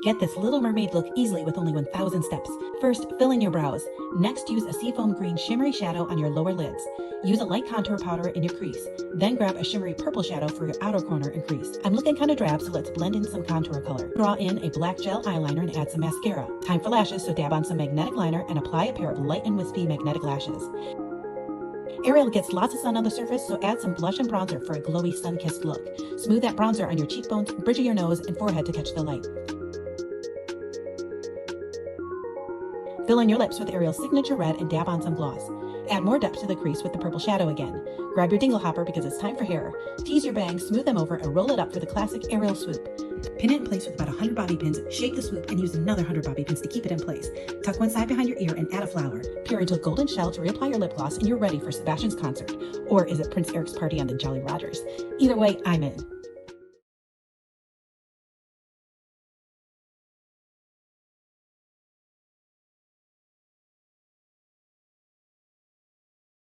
Get this Little Mermaid look easily with only 1,000 steps. First, fill in your brows. Next, use a seafoam green shimmery shadow on your lower lids. Use a light contour powder in your crease. Then grab a shimmery purple shadow for your outer corner and crease. I'm looking kind of drab, so let's blend in some contour color. Draw in a black gel eyeliner and add some mascara. Time for lashes, so dab on some magnetic liner and apply a pair of light and wispy magnetic lashes. Ariel gets lots of sun on the surface, so add some blush and bronzer for a glowy sun-kissed look. Smooth that bronzer on your cheekbones, bridge of your nose, and forehead to catch the light. Fill in your lips with Ariel's signature red and dab on some gloss. Add more depth to the crease with the purple shadow again. Grab your dingle hopper because it's time for hair. Tease your bangs, smooth them over, and roll it up for the classic Ariel swoop. Pin it in place with about 100 bobby pins, shake the swoop, and use another 100 bobby pins to keep it in place. Tuck one side behind your ear and add a flower. Peer into a golden shell to reapply your lip gloss, and you're ready for Sebastian's concert. Or is it Prince Eric's party on the Jolly Rogers? Either way, I'm in.